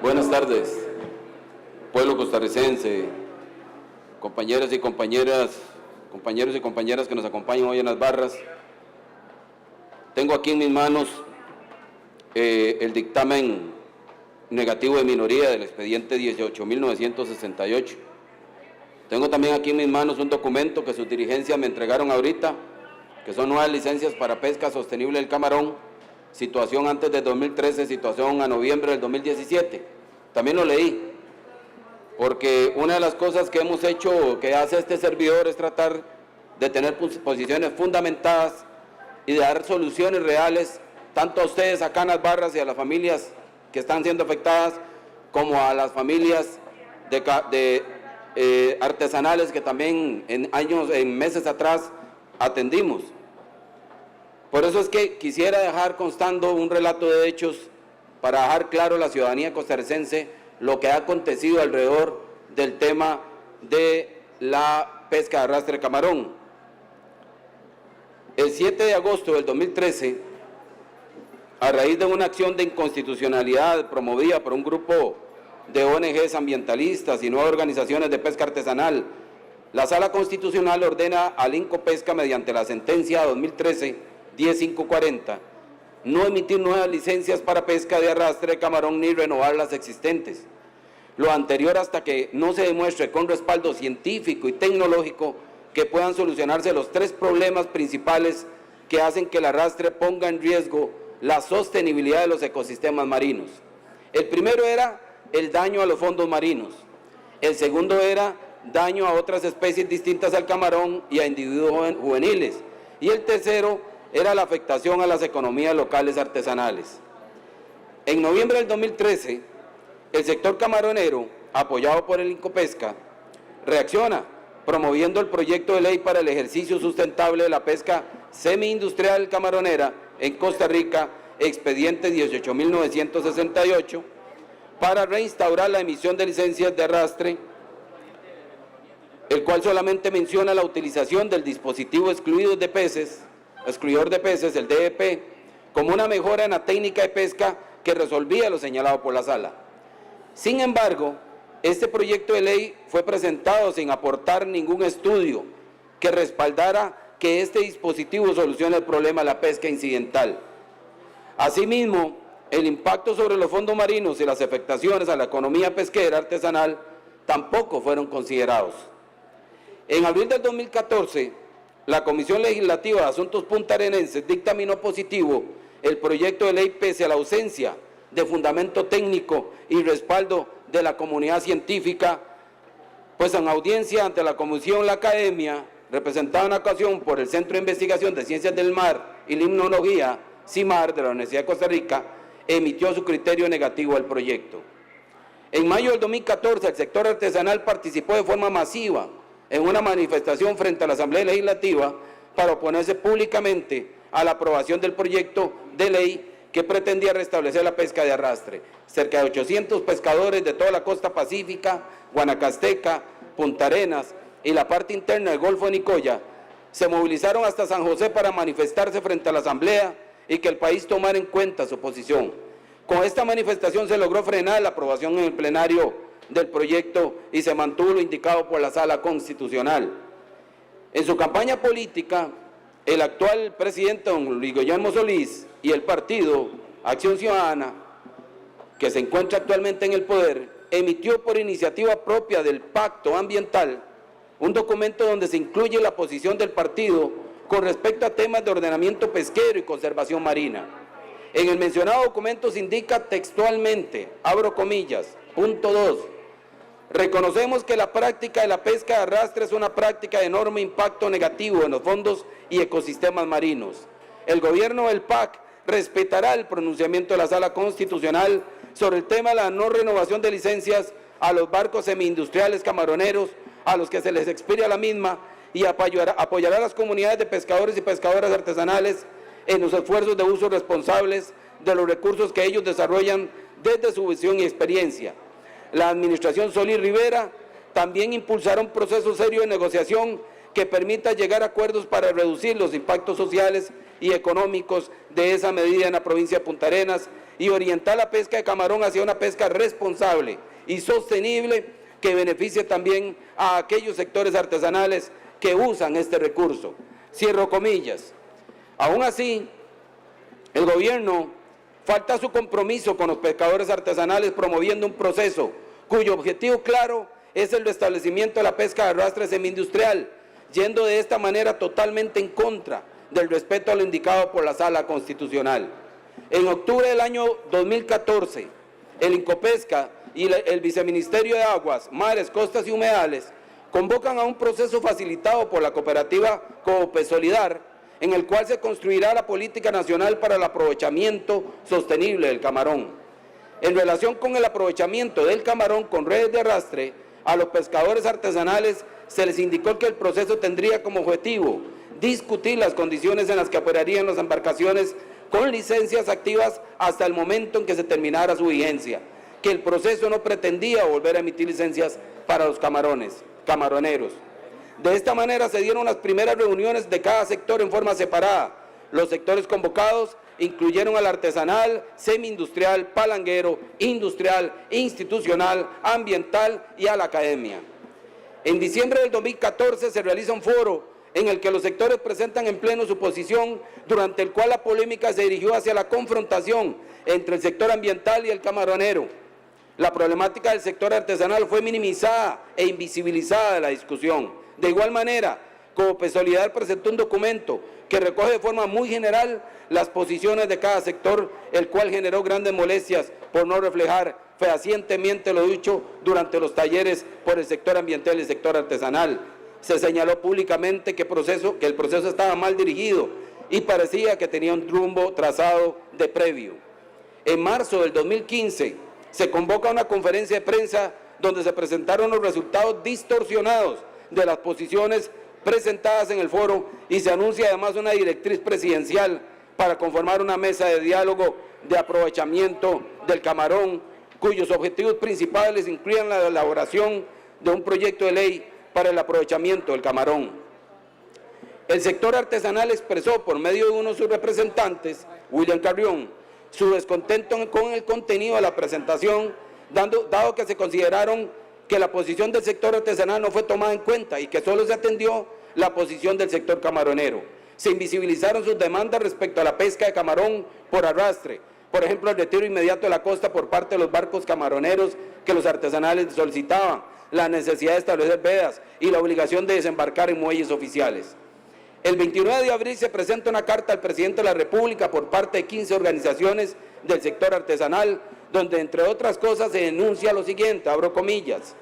Buenas tardes, pueblo costarricense, compañeras y compañeras, compañeros y compañeras que nos acompañan hoy en las barras. Tengo aquí en mis manos el dictamen negativo de minoría del expediente 18.968. Tengo también aquí en mis manos un documento que sus dirigencias me entregaron ahorita, que son nuevas licencias para pesca sostenible del camarón, situación antes del 2013, situación a noviembre del 2017. También lo leí, porque una de las cosas que hemos hecho, que hace este servidor, es tratar de tener posiciones fundamentadas y de dar soluciones reales, tanto a ustedes acá en las barras y a las familias que están siendo afectadas, como a las familias artesanales que también en meses atrás atendimos. Por eso es que quisiera dejar constando un relato de hechos para dejar claro a la ciudadanía costarricense lo que ha acontecido alrededor del tema de la pesca de arrastre de camarón. El 7 de agosto del 2013, a raíz de una acción de inconstitucionalidad promovida por un grupo de ONGs ambientalistas y nuevas organizaciones de pesca artesanal, la Sala Constitucional ordena al Incopesca, mediante la sentencia 2013-10540, no emitir nuevas licencias para pesca de arrastre de camarón ni renovar las existentes. Lo anterior hasta que no se demuestre con respaldo científico y tecnológico que puedan solucionarse los tres problemas principales que hacen que el arrastre ponga en riesgo la sostenibilidad de los ecosistemas marinos. El primero era el daño a los fondos marinos. El segundo era daño a otras especies distintas al camarón y a individuos juveniles. Y el tercero era la afectación a las economías locales artesanales. En noviembre del 2013, el sector camaronero, apoyado por el Incopesca, reacciona promoviendo el proyecto de ley para el ejercicio sustentable de la pesca semi-industrial camaronera en Costa Rica, expediente 18.968, para reinstaurar la emisión de licencias de arrastre, el cual solamente menciona la utilización del dispositivo excluidor de peces, el DEP, como una mejora en la técnica de pesca que resolvía lo señalado por la Sala. Sin embargo, este proyecto de ley fue presentado sin aportar ningún estudio que respaldara que este dispositivo solucione el problema de la pesca incidental. Asimismo, el impacto sobre los fondos marinos y las afectaciones a la economía pesquera artesanal tampoco fueron considerados. En abril del 2014, la Comisión Legislativa de Asuntos Puntarenenses dictaminó positivo el proyecto de ley pese a la ausencia de fundamento técnico y respaldo de la comunidad científica, pues en audiencia ante la Comisión La Academia, representada en ocasión por el Centro de Investigación de Ciencias del Mar y Limnología, CIMAR, de la Universidad de Costa Rica, emitió su criterio negativo al proyecto. En mayo del 2014, el sector artesanal participó de forma masiva en una manifestación frente a la Asamblea Legislativa para oponerse públicamente a la aprobación del proyecto de ley que pretendía restablecer la pesca de arrastre. Cerca de 800 pescadores de toda la costa pacífica, Guanacasteca, Punta Arenas y la parte interna del Golfo de Nicoya se movilizaron hasta San José para manifestarse frente a la Asamblea y que el país tomara en cuenta su posición. Con esta manifestación se logró frenar la aprobación en el plenario del proyecto y se mantuvo lo indicado por la Sala Constitucional. En su campaña política, el actual presidente, don Luis Guillermo Solís, y el partido Acción Ciudadana, que se encuentra actualmente en el poder, emitió por iniciativa propia del Pacto Ambiental un documento donde se incluye la posición del partido con respecto a temas de ordenamiento pesquero y conservación marina. En el mencionado documento se indica textualmente, abro comillas, punto 2, reconocemos que la práctica de la pesca de arrastre es una práctica de enorme impacto negativo en los fondos y ecosistemas marinos. El gobierno del PAC respetará el pronunciamiento de la Sala Constitucional sobre el tema de la no renovación de licencias a los barcos semi-industriales camaroneros a los que se les expira la misma y apoyará a las comunidades de pescadores y pescadoras artesanales en los esfuerzos de uso responsables de los recursos que ellos desarrollan desde su visión y experiencia. La administración Solís Rivera también impulsará un proceso serio de negociación que permita llegar a acuerdos para reducir los impactos sociales y económicos de esa medida en la provincia de Punta Arenas y orientar la pesca de camarón hacia una pesca responsable y sostenible que beneficie también a aquellos sectores artesanales que usan este recurso. Cierro comillas. Aún así, el gobierno falta su compromiso con los pescadores artesanales promoviendo un proceso cuyo objetivo claro es el restablecimiento de la pesca de arrastre semi-industrial, yendo de esta manera totalmente en contra del respeto a lo indicado por la Sala Constitucional. En octubre del año 2014, el Incopesca y el Viceministerio de Aguas, Mares, Costas y Humedales convocan a un proceso facilitado por la cooperativa Coopesolidar, en el cual se construirá la política nacional para el aprovechamiento sostenible del camarón. En relación con el aprovechamiento del camarón con redes de arrastre, a los pescadores artesanales se les indicó que el proceso tendría como objetivo discutir las condiciones en las que operarían las embarcaciones con licencias activas hasta el momento en que se terminara su vigencia, que el proceso no pretendía volver a emitir licencias para los camaroneros. De esta manera se dieron las primeras reuniones de cada sector en forma separada. Los sectores convocados incluyeron al artesanal, semi-industrial, palanguero, industrial, institucional, ambiental y a la academia. En diciembre del 2014 se realiza un foro en el que los sectores presentan en pleno su posición, durante el cual la polémica se dirigió hacia la confrontación entre el sector ambiental y el camaronero. La problemática del sector artesanal fue minimizada e invisibilizada de la discusión. De igual manera, Coopesolidar presentó un documento que recoge de forma muy general las posiciones de cada sector, el cual generó grandes molestias por no reflejar fehacientemente lo dicho durante los talleres por el sector ambiental y el sector artesanal. Se señaló públicamente que el proceso estaba mal dirigido y parecía que tenía un rumbo trazado de previo. En marzo del 2015 se convoca una conferencia de prensa donde se presentaron los resultados distorsionados de las posiciones presentadas en el foro y se anuncia además una directriz presidencial para conformar una mesa de diálogo de aprovechamiento del camarón, cuyos objetivos principales incluyen la elaboración de un proyecto de ley para el aprovechamiento del camarón. El sector artesanal expresó por medio de uno de sus representantes, William Carrión, su descontento con el contenido de la presentación, dado que se consideraron que la posición del sector artesanal no fue tomada en cuenta y que solo se atendió la posición del sector camaronero. Se invisibilizaron sus demandas respecto a la pesca de camarón por arrastre, por ejemplo, el retiro inmediato de la costa por parte de los barcos camaroneros que los artesanales solicitaban, la necesidad de establecer vedas y la obligación de desembarcar en muelles oficiales. El 29 de abril se presenta una carta al presidente de la República por parte de 15 organizaciones del sector artesanal, donde entre otras cosas se denuncia lo siguiente, abro comillas: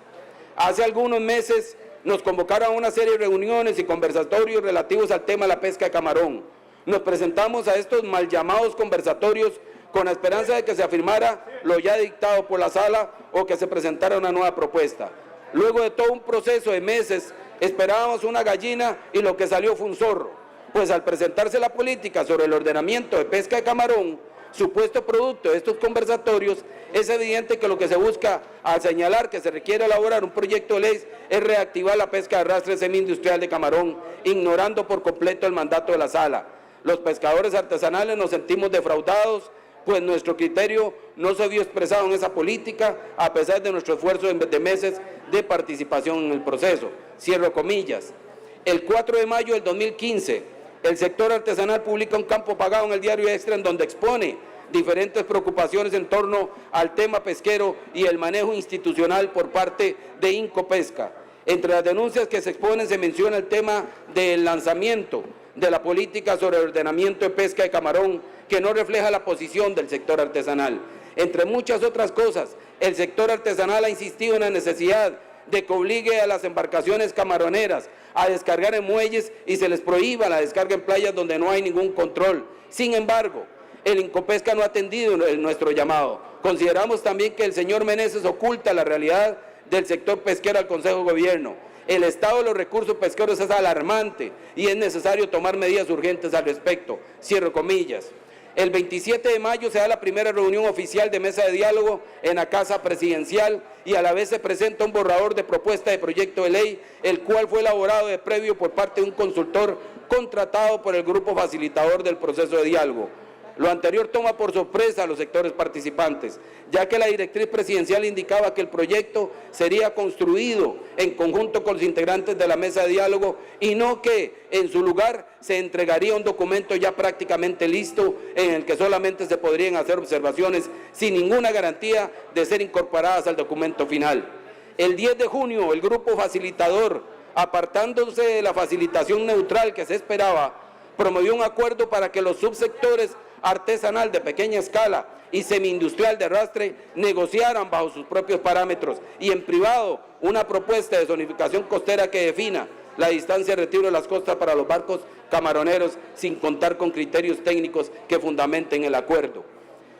hace algunos meses nos convocaron a una serie de reuniones y conversatorios relativos al tema de la pesca de camarón. Nos presentamos a estos mal llamados conversatorios con la esperanza de que se afirmara lo ya dictado por la sala o que se presentara una nueva propuesta. Luego de todo un proceso de meses, esperábamos una gallina y lo que salió fue un zorro, pues al presentarse la política sobre el ordenamiento de pesca de camarón, supuesto producto de estos conversatorios, es evidente que lo que se busca al señalar que se requiere elaborar un proyecto de ley es reactivar la pesca de arrastre semi-industrial de camarón, ignorando por completo el mandato de la sala. Los pescadores artesanales nos sentimos defraudados, pues nuestro criterio no se vio expresado en esa política, a pesar de nuestro esfuerzo de meses de participación en el proceso. Cierro comillas. El 4 de mayo del 2015, el sector artesanal publica un campo pagado en el diario Extra en donde expone diferentes preocupaciones en torno al tema pesquero y el manejo institucional por parte de Incopesca. Entre las denuncias que se exponen se menciona el tema del lanzamiento de la política sobre el ordenamiento de pesca de camarón, que no refleja la posición del sector artesanal. Entre muchas otras cosas, el sector artesanal ha insistido en la necesidad de que obligue a las embarcaciones camaroneras a descargar en muelles y se les prohíba la descarga en playas donde no hay ningún control. Sin embargo, el Incopesca no ha atendido nuestro llamado. Consideramos también que el señor Meneses oculta la realidad del sector pesquero al Consejo de Gobierno. El estado de los recursos pesqueros es alarmante y es necesario tomar medidas urgentes al respecto. Cierro comillas. El 27 de mayo se da la primera reunión oficial de mesa de diálogo en la Casa Presidencial y a la vez se presenta un borrador de propuesta de proyecto de ley, el cual fue elaborado de previo por parte de un consultor contratado por el grupo facilitador del proceso de diálogo. Lo anterior toma por sorpresa a los sectores participantes, ya que la directriz presidencial indicaba que el proyecto sería construido en conjunto con los integrantes de la mesa de diálogo y no que en su lugar se entregaría un documento ya prácticamente listo en el que solamente se podrían hacer observaciones sin ninguna garantía de ser incorporadas al documento final. El 10 de junio, el grupo facilitador, apartándose de la facilitación neutral que se esperaba, promovió un acuerdo para que los subsectores artesanal de pequeña escala y semi-industrial de arrastre negociaran bajo sus propios parámetros y en privado una propuesta de zonificación costera que defina la distancia de retiro de las costas para los barcos camaroneros sin contar con criterios técnicos que fundamenten el acuerdo.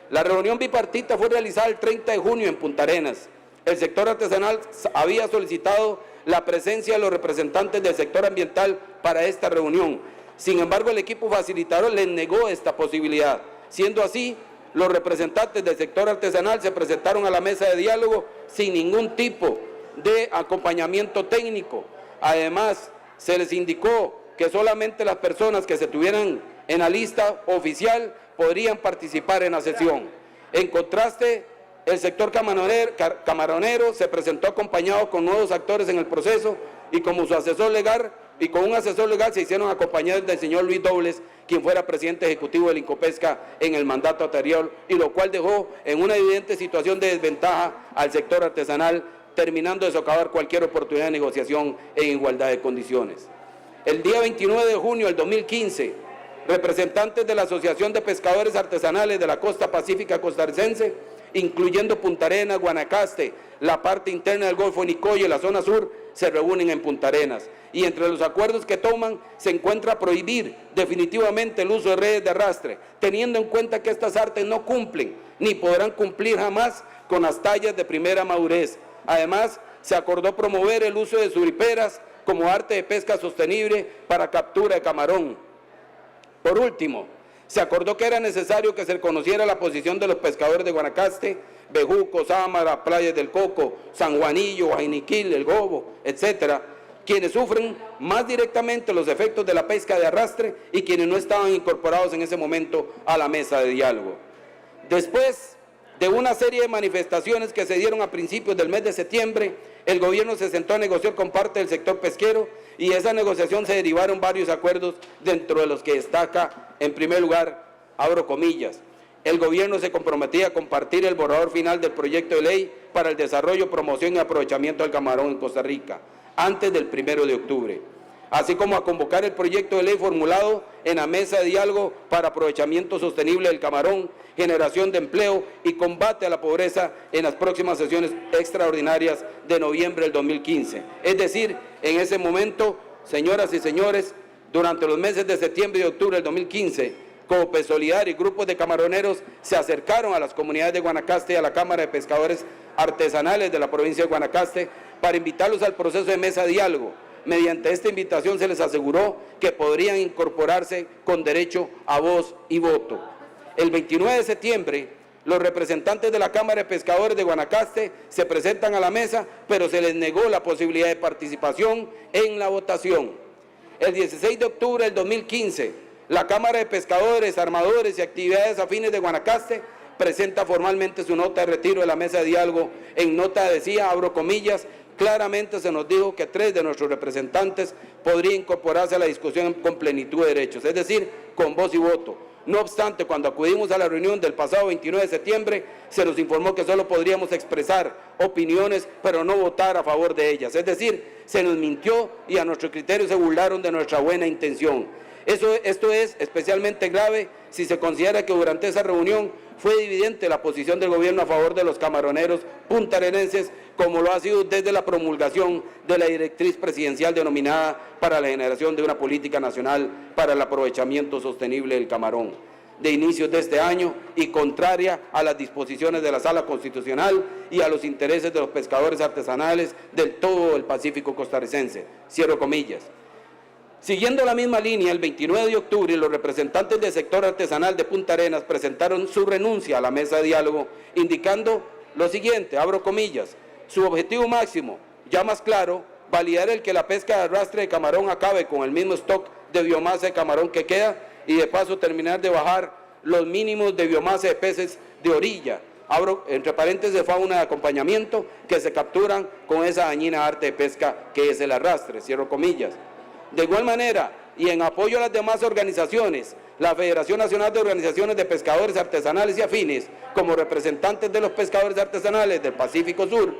La reunión bipartita fue realizada el 30 de junio en Punta Arenas. El sector artesanal había solicitado la presencia de los representantes del sector ambiental para esta reunión. Sin embargo, el equipo facilitador les negó esta posibilidad. Siendo así, los representantes del sector artesanal se presentaron a la mesa de diálogo sin ningún tipo de acompañamiento técnico. Además, se les indicó que solamente las personas que se tuvieran en la lista oficial podrían participar en la sesión. En contraste, el sector camaronero se presentó acompañado con nuevos actores en el proceso y como su asesor legal, y con un asesor legal se hicieron acompañados del señor Luis Dobles, quien fuera presidente ejecutivo del Incopesca en el mandato anterior, y lo cual dejó en una evidente situación de desventaja al sector artesanal, terminando de socavar cualquier oportunidad de negociación en igualdad de condiciones. El día 29 de junio del 2015, representantes de la Asociación de Pescadores Artesanales de la Costa Pacífica Costarricense, incluyendo Punta Arenas, Guanacaste, la parte interna del Golfo de Nicoya y la zona sur, se reúnen en Punta Arenas. Y entre los acuerdos que toman se encuentra prohibir definitivamente el uso de redes de arrastre, teniendo en cuenta que estas artes no cumplen ni podrán cumplir jamás con las tallas de primera madurez. Además, se acordó promover el uso de suriperas como arte de pesca sostenible para captura de camarón. Por último, se acordó que era necesario que se conociera la posición de los pescadores de Guanacaste, Bejuco, Sámara, Playas del Coco, San Juanillo, Jainiquil, El Gobo, etcétera, quienes sufren más directamente los efectos de la pesca de arrastre y quienes no estaban incorporados en ese momento a la mesa de diálogo. Después de una serie de manifestaciones que se dieron a principios del mes de septiembre, el gobierno se sentó a negociar con parte del sector pesquero y de esa negociación se derivaron varios acuerdos, dentro de los que destaca, en primer lugar, abro comillas, el gobierno se comprometía a compartir el borrador final del proyecto de ley para el desarrollo, promoción y aprovechamiento del camarón en Costa Rica, antes del 1 de octubre, así como a convocar el proyecto de ley formulado en la mesa de diálogo para aprovechamiento sostenible del camarón, generación de empleo y combate a la pobreza en las próximas sesiones extraordinarias de noviembre del 2015. Es decir, en ese momento, señoras y señores, durante los meses de septiembre y octubre del 2015, Cope Solidario y grupos de camaroneros se acercaron a las comunidades de Guanacaste y a la Cámara de Pescadores Artesanales de la provincia de Guanacaste para invitarlos al proceso de mesa de diálogo. Mediante esta invitación se les aseguró que podrían incorporarse con derecho a voz y voto. El 29 de septiembre, los representantes de la Cámara de Pescadores de Guanacaste se presentan a la mesa, pero se les negó la posibilidad de participación en la votación. El 16 de octubre del 2015, la Cámara de Pescadores, Armadores y Actividades Afines de Guanacaste presenta formalmente su nota de retiro de la mesa de diálogo. En nota decía, abro comillas, claramente se nos dijo que 3 de nuestros representantes podrían incorporarse a la discusión con plenitud de derechos, es decir, con voz y voto. No obstante, cuando acudimos a la reunión del pasado 29 de septiembre, se nos informó que solo podríamos expresar opiniones, pero no votar a favor de ellas. Es decir, se nos mintió y a nuestro criterio se burlaron de nuestra buena intención. Esto es especialmente grave si se considera que durante esa reunión fue dividente la posición del gobierno a favor de los camaroneros puntarenenses, como lo ha sido desde la promulgación de la directriz presidencial denominada para la generación de una política nacional para el aprovechamiento sostenible del camarón, de inicios de este año y contraria a las disposiciones de la Sala Constitucional y a los intereses de los pescadores artesanales del todo el Pacífico costarricense. Cierro comillas. Siguiendo la misma línea, el 29 de octubre, los representantes del sector artesanal de Punta Arenas presentaron su renuncia a la mesa de diálogo, indicando lo siguiente, abro comillas, su objetivo máximo, ya más claro, validar el que la pesca de arrastre de camarón acabe con el mismo stock de biomasa de camarón que queda y de paso terminar de bajar los mínimos de biomasa de peces de orilla, abro entre paréntesis, de fauna de acompañamiento, que se capturan con esa dañina arte de pesca que es el arrastre, cierro comillas. De igual manera, y en apoyo a las demás organizaciones, la Federación Nacional de Organizaciones de Pescadores Artesanales y Afines, como representantes de los pescadores artesanales del Pacífico Sur,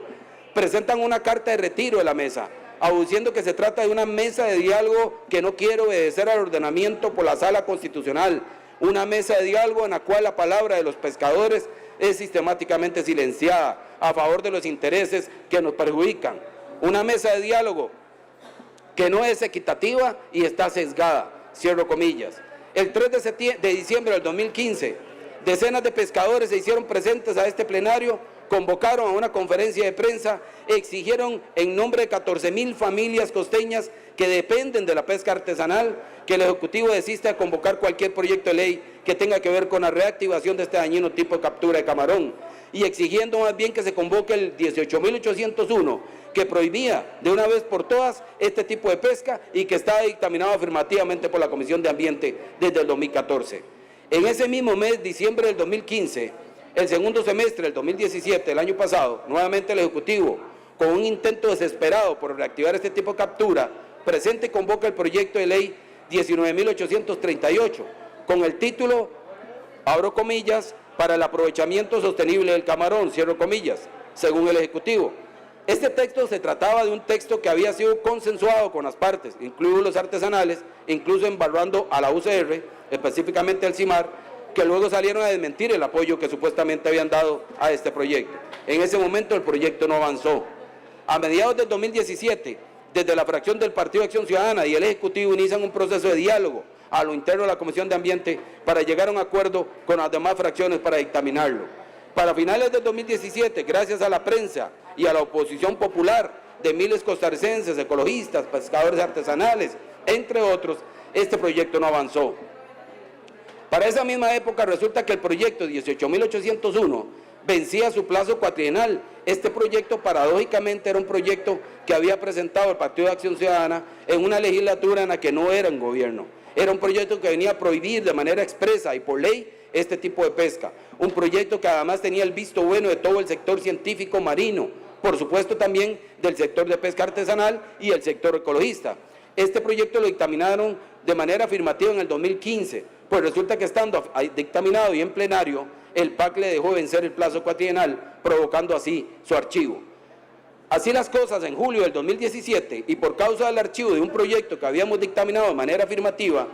presentan una carta de retiro de la mesa, aduciendo que se trata de una mesa de diálogo que no quiere obedecer al ordenamiento por la Sala Constitucional, una mesa de diálogo en la cual la palabra de los pescadores es sistemáticamente silenciada a favor de los intereses que nos perjudican, una mesa de diálogo que no es equitativa y está sesgada, cierro comillas. El 3 de diciembre del 2015, decenas de pescadores se hicieron presentes a este plenario, convocaron a una conferencia de prensa, exigieron en nombre de 14,000 familias costeñas que dependen de la pesca artesanal que el Ejecutivo desista de convocar cualquier proyecto de ley que tenga que ver con la reactivación de este dañino tipo de captura de camarón, y exigiendo más bien que se convoque el 18.801, que prohibía de una vez por todas este tipo de pesca y que está dictaminado afirmativamente por la Comisión de Ambiente desde el 2014. En ese mismo mes, diciembre del 2015, el segundo semestre del 2017, el año pasado, nuevamente el Ejecutivo, con un intento desesperado por reactivar este tipo de captura, presenta y convoca el proyecto de ley 19.838, con el título, abro comillas, para el aprovechamiento sostenible del camarón, cierro comillas, según el Ejecutivo. Este texto se trataba de un texto que había sido consensuado con las partes, incluidos los artesanales, incluso embarrando a la UCR, específicamente al CIMAR, que luego salieron a desmentir el apoyo que supuestamente habían dado a este proyecto. En ese momento el proyecto no avanzó. A mediados del 2017, desde la fracción del Partido de Acción Ciudadana y el Ejecutivo inician un proceso de diálogo a lo interno de la Comisión de Ambiente para llegar a un acuerdo con las demás fracciones para dictaminarlo. Para finales del 2017, gracias a la prensa y a la oposición popular de miles costarricenses, ecologistas, pescadores artesanales, entre otros, este proyecto no avanzó. Para esa misma época resulta que el proyecto 18.801 vencía su plazo cuatrienal. Este proyecto paradójicamente era un proyecto que había presentado el Partido de Acción Ciudadana en una legislatura en la que no era un gobierno. Era un proyecto que venía a prohibir de manera expresa y por ley este tipo de pesca. Un proyecto que además tenía el visto bueno de todo el sector científico marino, por supuesto también del sector de pesca artesanal y el sector ecologista. Este proyecto lo dictaminaron de manera afirmativa en el 2015, pues resulta que estando dictaminado y en plenario, el PAC le dejó vencer el plazo cuatrienal, provocando así su archivo. Así las cosas, en julio del 2017, y por causa del archivo de un proyecto que habíamos dictaminado de manera afirmativa,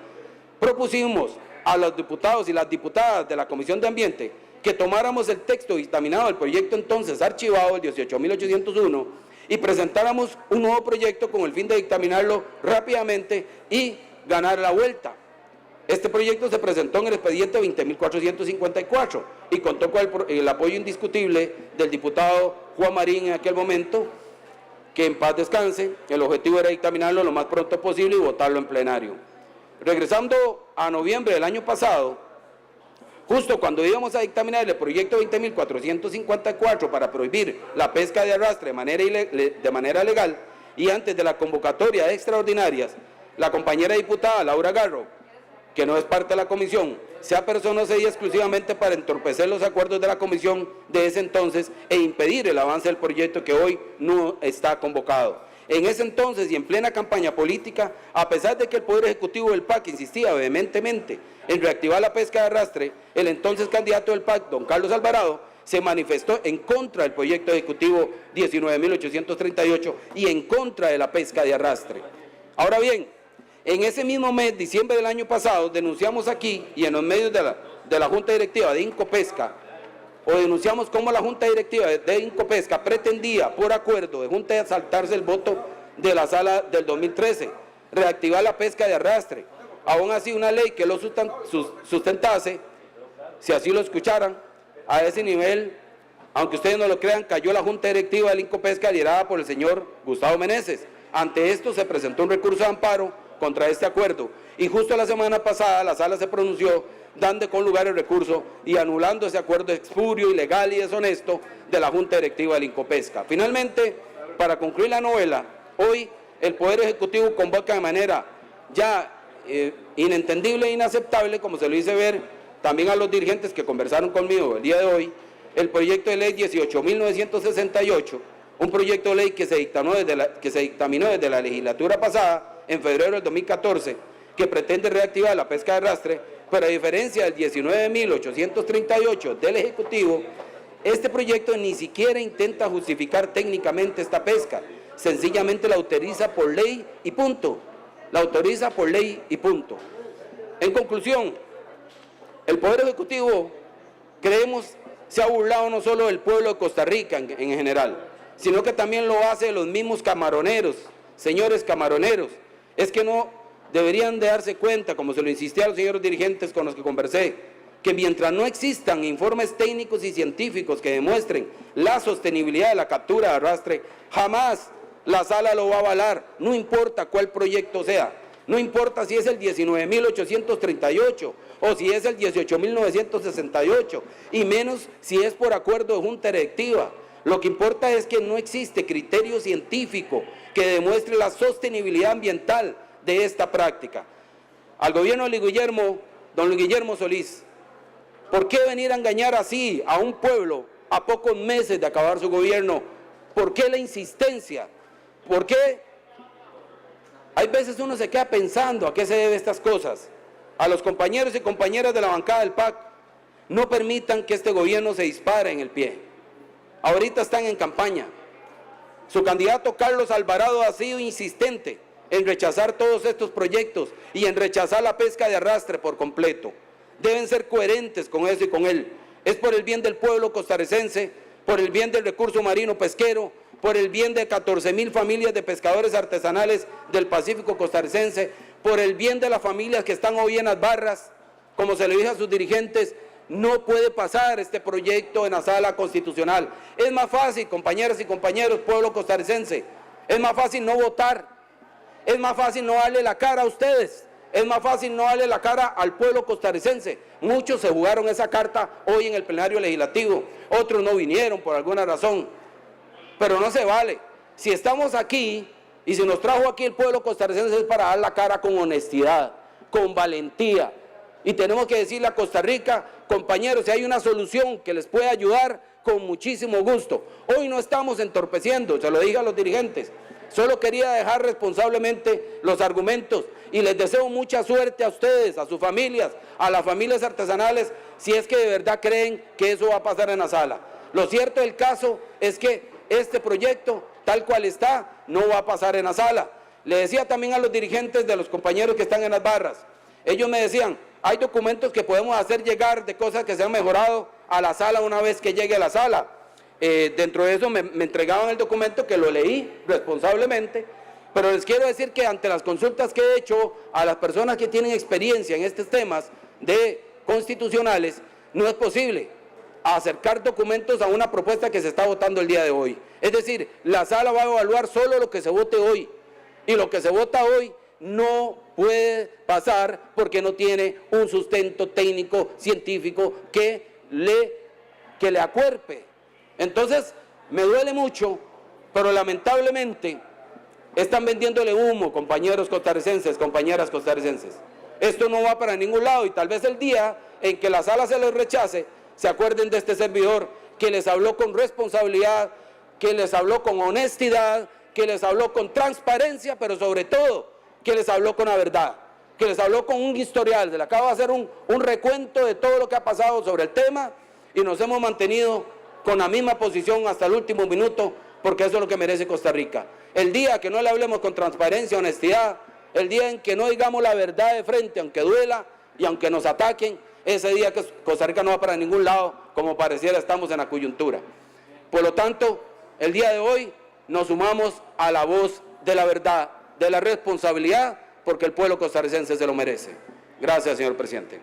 propusimos a los diputados y las diputadas de la Comisión de Ambiente que tomáramos el texto dictaminado del proyecto entonces archivado, el 18.801, y presentáramos un nuevo proyecto con el fin de dictaminarlo rápidamente y ganar la vuelta. Este proyecto se presentó en el expediente 20.454 y contó con el apoyo indiscutible del diputado Juan Marín en aquel momento, que en paz descanse. El objetivo era dictaminarlo lo más pronto posible y votarlo en plenario. Regresando a noviembre del año pasado, justo cuando íbamos a dictaminar el proyecto 20.454 para prohibir la pesca de arrastre de manera legal y antes de la convocatoria de extraordinarias, la compañera diputada Laura Garro, que no es parte de la comisión, se apersonó ese día exclusivamente para entorpecer los acuerdos de la comisión de ese entonces e impedir el avance del proyecto que hoy no está convocado. En ese entonces y en plena campaña política, a pesar de que el Poder Ejecutivo del PAC insistía vehementemente en reactivar la pesca de arrastre, el entonces candidato del PAC, don Carlos Alvarado, se manifestó en contra del proyecto ejecutivo 19.838 y en contra de la pesca de arrastre. Ahora bien, en ese mismo mes, diciembre del año pasado, denunciamos aquí y en los medios de la Junta Directiva de Incopesca, denunciamos cómo la Junta Directiva de Incopesca pretendía, por acuerdo de Junta, saltarse el voto de la Sala del 2013, reactivar la pesca de arrastre. Aún así, una ley que lo sustentase, si así lo escucharan, a ese nivel, aunque ustedes no lo crean, cayó la Junta Directiva de Incopesca liderada por el señor Gustavo Meneses. Ante esto se presentó un recurso de amparo contra este acuerdo y justo la semana pasada la Sala se pronunció dando con lugar el recurso y anulando ese acuerdo espurio, ilegal y deshonesto de la Junta Directiva del Incopesca. Finalmente, para concluir la novela, hoy el Poder Ejecutivo convoca de manera ya inentendible e inaceptable, como se lo hice ver también a los dirigentes que conversaron conmigo el día de hoy, el proyecto de ley 18.968, un proyecto de ley que se dictaminó desde la legislatura pasada, en febrero del 2014, que pretende reactivar la pesca de arrastre, pero a diferencia del 19.838 del Ejecutivo, este proyecto ni siquiera intenta justificar técnicamente esta pesca, sencillamente la autoriza por ley y punto. La autoriza por ley y punto. En conclusión, el Poder Ejecutivo, creemos, se ha burlado no solo del pueblo de Costa Rica en general, sino que también lo hace de los mismos camaroneros. Señores camaroneros, es que no deberían de darse cuenta, como se lo insistí a los señores dirigentes con los que conversé, que mientras no existan informes técnicos y científicos que demuestren la sostenibilidad de la captura de arrastre, jamás la sala lo va a avalar, no importa cuál proyecto sea, no importa si es el 19.838 o si es el 18.968, y menos si es por acuerdo de junta directiva. Lo que importa es que no existe criterio científico que demuestre la sostenibilidad ambiental de esta práctica. Al gobierno de don Luis Guillermo Solís, ¿por qué venir a engañar así a un pueblo a pocos meses de acabar su gobierno? ¿Por qué la insistencia? ¿Por qué? Hay veces uno se queda pensando a qué se deben estas cosas. A los compañeros y compañeras de la bancada del PAC, no permitan que este gobierno se dispare en el pie. Ahorita están en campaña. Su candidato Carlos Alvarado ha sido insistente en rechazar todos estos proyectos y en rechazar la pesca de arrastre por completo. Deben ser coherentes con eso y con él. Es por el bien del pueblo costarricense, por el bien del recurso marino pesquero, por el bien de 14.000 familias de pescadores artesanales del Pacífico costarricense, por el bien de las familias que están hoy en las barras, como se le dijo a sus dirigentes, no puede pasar este proyecto en la sala constitucional. Es más fácil, compañeras y compañeros, pueblo costarricense, es más fácil no votar, es más fácil no darle la cara a ustedes, es más fácil no darle la cara al pueblo costarricense. Muchos se jugaron esa carta hoy en el plenario legislativo, otros no vinieron por alguna razón, pero no se vale. Si estamos aquí y si nos trajo aquí el pueblo costarricense es para dar la cara con honestidad, con valentía. Y tenemos que decirle a Costa Rica, compañeros, si hay una solución que les puede ayudar, con muchísimo gusto. Hoy no estamos entorpeciendo, se lo dije a los dirigentes. Solo quería dejar responsablemente los argumentos y les deseo mucha suerte a ustedes, a sus familias, a las familias artesanales, si es que de verdad creen que eso va a pasar en la sala. Lo cierto del caso es que este proyecto, tal cual está, no va a pasar en la sala. Le decía también a los dirigentes de los compañeros que están en las barras, ellos me decían, hay documentos que podemos hacer llegar de cosas que se han mejorado a la sala una vez que llegue a la sala. Dentro de eso me entregaban el documento que lo leí responsablemente, pero les quiero decir que ante las consultas que he hecho a las personas que tienen experiencia en estos temas de constitucionales, no es posible acercar documentos a una propuesta que se está votando el día de hoy. Es decir, la sala va a evaluar solo lo que se vote hoy, y lo que se vota hoy no puede pasar porque no tiene un sustento técnico, científico que le acuerpe. Entonces, me duele mucho, pero lamentablemente están vendiéndole humo, compañeros costarricenses, compañeras costarricenses. Esto no va para ningún lado y tal vez el día en que la sala se les rechace, se acuerden de este servidor que les habló con responsabilidad, que les habló con honestidad, que les habló con transparencia, pero sobre todo que les habló con la verdad, que les habló con un historial. Se le acabo de hacer un recuento de todo lo que ha pasado sobre el tema y nos hemos mantenido con la misma posición hasta el último minuto, porque eso es lo que merece Costa Rica. El día que no le hablemos con transparencia, honestidad, el día en que no digamos la verdad de frente, aunque duela y aunque nos ataquen, ese día que Costa Rica no va para ningún lado, como pareciera estamos en la coyuntura. Por lo tanto, el día de hoy nos sumamos a la voz de la verdad, de la responsabilidad, porque el pueblo costarricense se lo merece. Gracias, señor presidente.